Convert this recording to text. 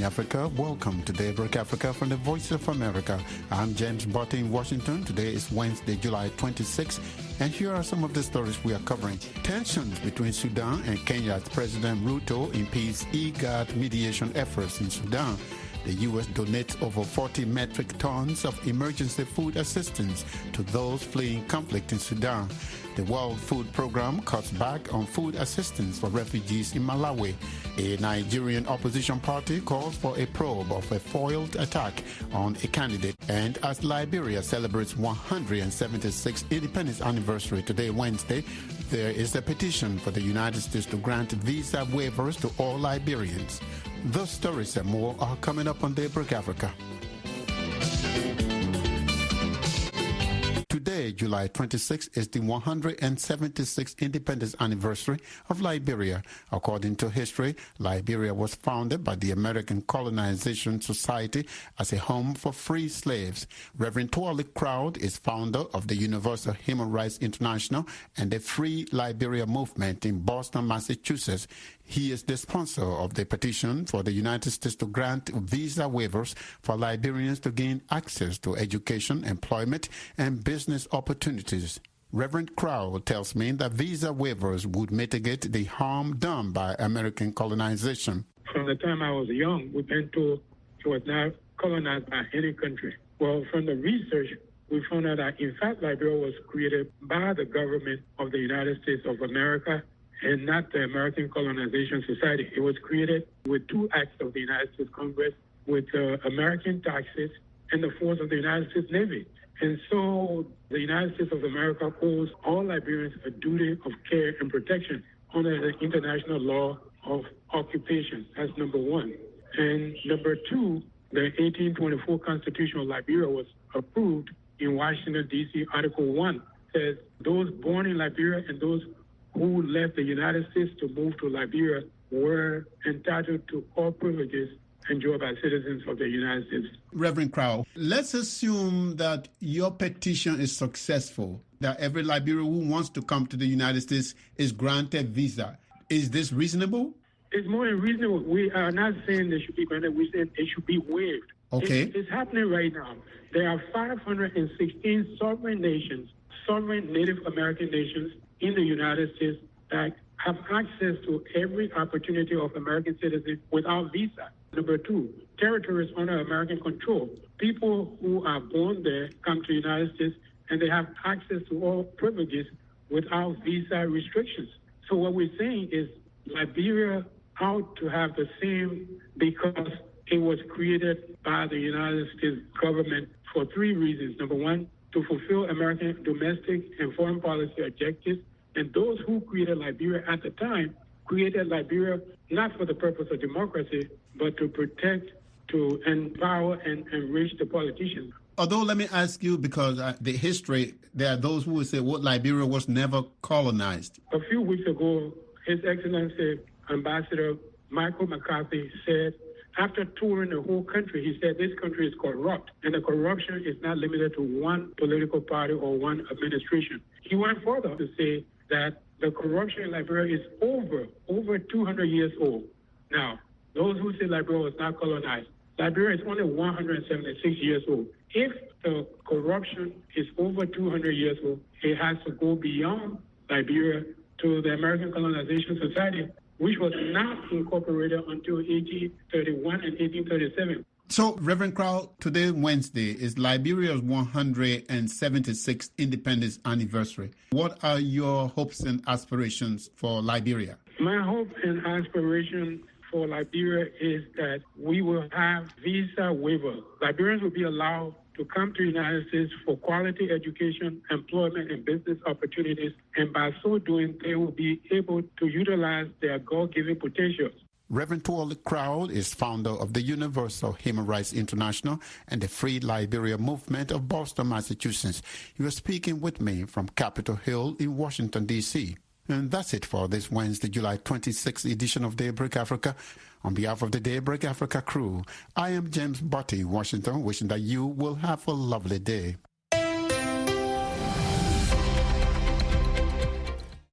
morning, Africa. Welcome to Daybreak Africa from the Voice of America. I'm James Botte in Washington. Today is Wednesday, July 26th, and here are some of the stories we are covering. Tensions between Sudan and Kenya's President Ruto impedes IGAD mediation efforts in Sudan. The U.S. donates over 40 metric tons of emergency food assistance to those fleeing conflict in Sudan. The World Food Programme cuts back on food assistance for refugees in Malawi. A Nigerian opposition party calls for a probe of a foiled attack on a candidate. And as Liberia celebrates 176th independence anniversary today, Wednesday, there is a petition for the United States to grant visa waivers to all Liberians. Those stories and more are coming up on Daybreak Africa. Today, July 26, is the 176th independence anniversary of Liberia. According to history, Liberia was founded by the American Colonization Society as a home for free slaves. Reverend Twali Crowd is founder of the Universal Human Rights International and the Free Liberia movement in Boston, Massachusetts. He is the sponsor of the petition for the United States to grant visa waivers for Liberians to gain access to education, employment, and business opportunities. Reverend Crowell tells me that visa waivers would mitigate the harm done by American colonization. From the time I was young, we've been told it was not colonized by any country. Well, from the research, we found out that, in fact, Liberia was created by the government of the United States of America and not the American Colonization Society. It was created with two acts of the United States Congress, with American taxes and the force of the United States Navy. And so the United States of America owes all Liberians a duty of care and protection under the international law of occupation. That's number one. And number two, the 1824 Constitution of Liberia was approved in Washington, D.C. Article 1 says those born in Liberia and those who left the United States to move to Liberia were entitled to all privileges enjoyed by citizens of the United States. Reverend Crowell, let's assume that your petition is successful, that every Liberian who wants to come to the United States is granted visa. Is this reasonable? It's more than reasonable. We are not saying they should be granted. We said it should be waived. Okay. It's happening right now. There are 516 sovereign nations, sovereign Native American nations in the United States that have access to every opportunity of American citizens without visa. Number two, territories under American control. People who are born there come to the United States and they have access to all privileges without visa restrictions. So what we're saying is Liberia ought to have the same because it was created by the United States government for three reasons. Number one, to fulfill American domestic and foreign policy objectives. And those who created Liberia at the time created Liberia not for the purpose of democracy, but to protect, to empower, and enrich the politicians. Although, let me ask you, because the history, there are those who will say, well, Liberia was never colonized. A few weeks ago, His Excellency Ambassador Michael McCarthy said, after touring the whole country, he said this country is corrupt, and the corruption is not limited to one political party or one administration. He went further to say that the corruption in Liberia is over 200 years old. Now, those who say Liberia was not colonized, Liberia is only 176 years old. If the corruption is over 200 years old, it has to go beyond Liberia to the American Colonization Society, which was not incorporated until 1831 and 1837. So, Reverend Crowell, today, Wednesday, is Liberia's 176th independence anniversary. What are your hopes and aspirations for Liberia? My hope and aspiration for Liberia is that we will have visa waiver. Liberians will be allowed to come to the United States for quality education, employment, and business opportunities, and by so doing, they will be able to utilize their God-given potentials. Reverend Twali Crowell is founder of the Universal Human Rights International and the Free Liberia movement of Boston, Massachusetts. You are speaking with me from Capitol Hill in Washington, D.C. And that's it for this Wednesday, July 26th edition of Daybreak Africa. On behalf of the Daybreak Africa crew, I am James Botte, Washington, wishing that you will have a lovely day.